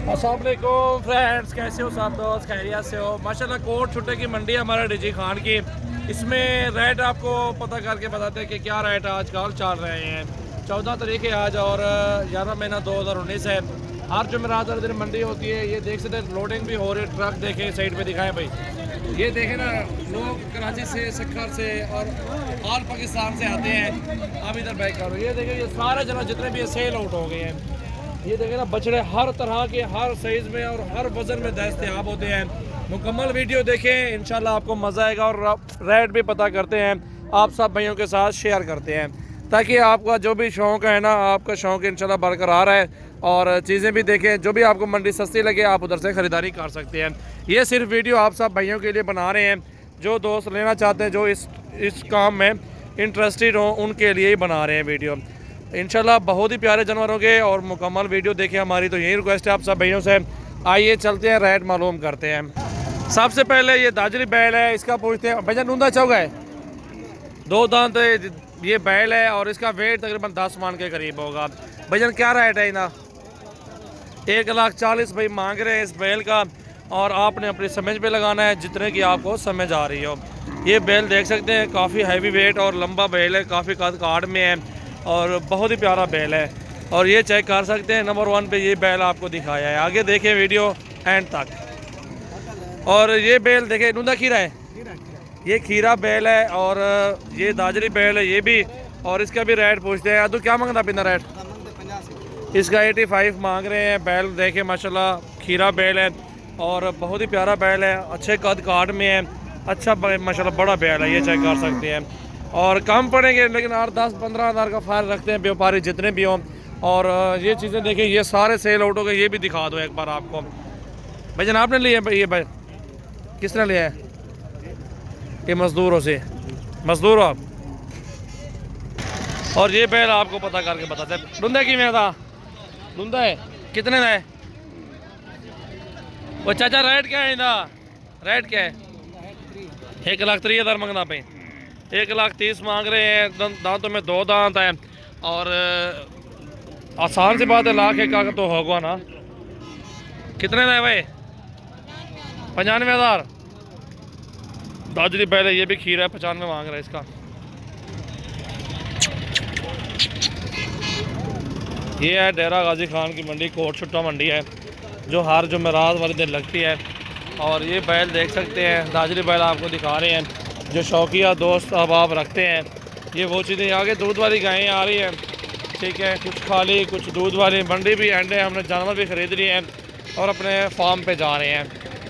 अस्सलाम वालेकुम फ्रेंड्स, कैसे हो सब दोस्त? खैरियत से हो? माशाल्लाह कोट छुट्टे की मंडी है हमारे डीजी खान की। इसमें रेट आपको पता करके बताते हैं कि क्या रेट आजकल चल रहे हैं। 14 तारीख है आज और 11 महीना 2019 है। हर जुमेरात वाले दिन मंडी होती है। ये देख सकते हैं लोडिंग भी हो रही है। ट्रक देखें साइड पे दिखाएं भाई, ये देखें ना, लोग कराची से, सक्खर से और ऑल पाकिस्तान से आते हैं। आप इधर बैक करो, ये देखें, ये सारे जना जितने भी सेल आउट हो गए हैं। ये देखें ना, बछड़े हर तरह के, हर साइज़ में और हर वज़न में दस्तयाब होते हैं। मुकम्मल वीडियो देखें, इंशाल्लाह आपको मज़ा आएगा। और रेट भी पता करते हैं, आप सब भाइयों के साथ शेयर करते हैं ताकि आपका जो भी शौक़ है ना, आपका शौक़ इंशाल्लाह बरकरार है। और चीज़ें भी देखें, जो भी आपको मंडी सस्ती लगे आप उधर से ख़रीदारी कर सकते हैं। ये सिर्फ वीडियो आप सब भाइयों के लिए बना रहे हैं, जो दोस्त लेना चाहते हैं, जो इस काम में इंटरेस्टेड हो, उनके लिए ही बना रहे हैं वीडियो। इंशाल्लाह बहुत ही प्यारे जानवरों के और मुकम्मल वीडियो देखें हमारी, तो यही रिक्वेस्ट है आप सब भाइयों से। आइए चलते हैं, रेट मालूम करते हैं। सबसे पहले ये दाजरी बैल है, इसका पूछते हैं भैया। नूंदा चौगा है, 2 दांत ये बैल है और इसका वेट तकरीबन 10 मान के करीब होगा। भैया क्या रेट है इना? 1,40,000 भाई मांग रहे हैं इस बैल का। और आपने अपनी समझ पे लगाना है जितने की आपको समझ आ रही हो। ये बैल देख सकते हैं, काफ़ी हैवी वेट और लंबा बैल है, काफ़ी कद काट में है और बहुत ही प्यारा बैल है। और ये चेक कर सकते हैं, नंबर 1 पे ये बैल आपको दिखाया है। आगे देखें वीडियो एंड तक। और ये बैल देखें, नूंदा खीरा है, ये खीरा बैल है। और ये दाजरी बैल है ये भी। और इसका भी रेट पूछते हैं। अदू क्या मांगता बिना रेट? इसका 85 मांग रहे हैं। बैल देखें माशाल्लाह, खीरा बैल है और बहुत ही प्यारा बैल है, अच्छे कद काट में है, अच्छा माशाल्लाह बड़ा बैल है, ये चेक कर सकते हैं। और कम पड़ेंगे लेकिन 8-10-15 हज़ार का फ़र्क रखते हैं व्यापारी जितने भी हों। और ये चीज़ें देखें, ये सारे सेल आउट हो गए। ये भी दिखा दो एक बार आपको। भाईजान आपने लिए है ये भाई? किस ने लिया है? ये मज़दूरों से, मज़दूर हो आप? और ये बैल आपको पता करके बताते हैं। डूंदा की में था? डूंदा है कितने का है वो चाचा? रेट क्या है इनका? रेट क्या है? 1,30,000 मंगना पे, 1,30,000 मांग रहे हैं। दांतों में 2 दांत हैं और आसान सी बात है, लाख एक का तो होगा ना। कितने का है भाई? 95,000। दाजरी पहले ये भी खीरा है, 95 मांग रहा है इसका। ये है डेरा गाजी खान की मंडी, कोट छुट्टा मंडी है जो हर जुमेरात वाले दिन लगती है। और ये बैल देख सकते हैं, दाजरी बैल आपको दिखा रहे हैं जो शौकिया दोस्त अहबाब रखते हैं। ये वो चीज़ें, आगे दूध वाली गायें आ रही हैं, ठीक है, कुछ खाली कुछ दूध वाली। मंडी भी एंड है, हमने जानवर भी ख़रीद लिए हैं और अपने फार्म पे जा रहे हैं।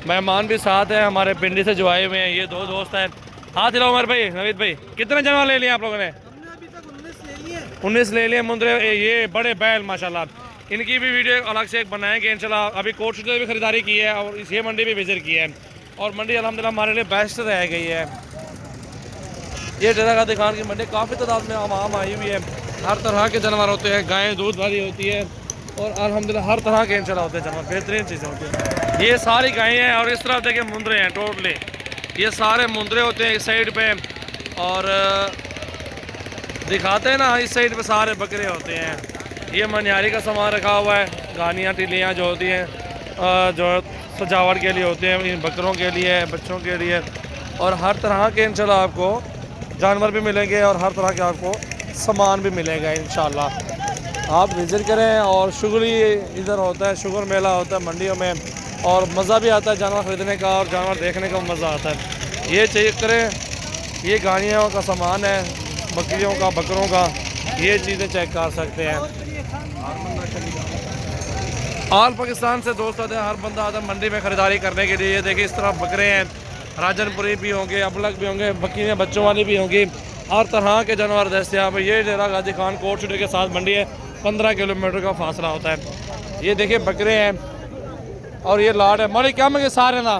मेहमान भी साथ हैं हमारे पिंडी से जो आए हुए हैं, ये 2 दोस्त हैं। हाथ हिलाओ उमर भाई, नवीद भाई, कितने जानवर ले लिए आप लोगों ने? 19 ले लिए मुंदरे। ये बड़े बैल माशाल्लाह, इनकी भी वीडियो अलग से एक बनाएंगे इंशाल्लाह। अभी कोट से भी ख़रीदारी की है और इस ये मंडी भी विजिट की है और मंडी अल्हम्दुलिल्लाह हमारे लिए बेस्ट रह गई है। ये डेरा गाजी खान की मंडी काफ़ी तादाद में आवाम आई हुई है। हर तरह के जानवर होते हैं, गायें दूध वाली होती है और अल्हम्दुलिल्लाह हर तरह के इंशाल्लाह होते हैं जानवर, बेहतरीन चीज़ें होती हैं। ये सारी गायें हैं और इस तरह देखें मुंदरे हैं टोटली, ये सारे मुंदरे होते हैं इस साइड पे। और दिखाते हैं ना, इस साइड पे सारे बकरे होते हैं। ये मनिहारी का सामान रखा हुआ है, गानियाँ टिलियाँ जो होती हैं, जो सजावट के लिए होते हैं, इन बकरों के लिए, बच्चों के लिए। और हर तरह के इंशाल्लाह आपको जानवर भी मिलेंगे और हर तरह के आपको सामान भी मिलेगा इंशाल्लाह। आप विज़िट करें। और शुगर इधर होता है, शुगर मेला होता है मंडियों में और मज़ा भी आता है जानवर ख़रीदने का और जानवर देखने का मज़ा आता है। ये चेक करें, ये गानियों का सामान है, बकरियों का, बकरों का, ये चीज़ें चेक कर सकते हैं। ऑल पाकिस्तान से दोस्त आते हैं, हर बंदा आता है मंडी में ख़रीदारी करने के लिए। ये देखिए इस तरह बकरे हैं, राजनपुरी भी होंगे, अबलग भी होंगे, बकरियाँ बच्चों वाली भी होंगी, हर तरह के जानवर दस्तयाब है। ये डेरा गाजी खान कोट छुट्टे के साथ मंडी है, 15 किलोमीटर का फासला होता है। ये देखिए बकरे हैं और ये लाट है। मालिक क्या मंगे सारे ना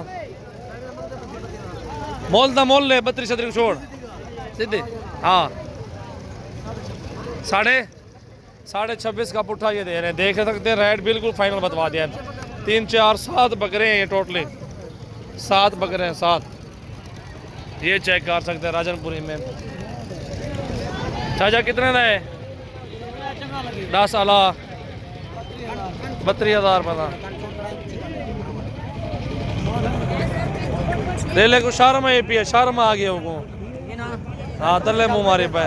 मोल दा मोल ले 32 छोड़ सीधे। हाँ 26.5 का पुट्ठा ये दे रहे हैं, देख सकते हैं। रेट बिल्कुल फाइनल बतवा दिया है। 3 4 7 बकरे हैं ये टोटली, 7 बकरे हैं, 7। ये चेक कर सकते हैं राजनपुरी में। चाचा कितने का है? 10 आला 32,000 पता ले ले को शर्म है पिया शर्म आ गया को हाँ तले मुँह मारे पे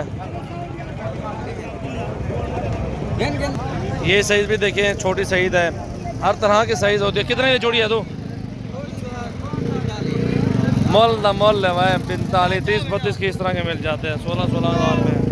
ये साइज भी देखें छोटी साइज है हर तरह की साइज होती है कितने की जोड़ी है तो मोल है भाई 45 30 32 की इस तरह के मिल जाते हैं 16 16 हज़ार में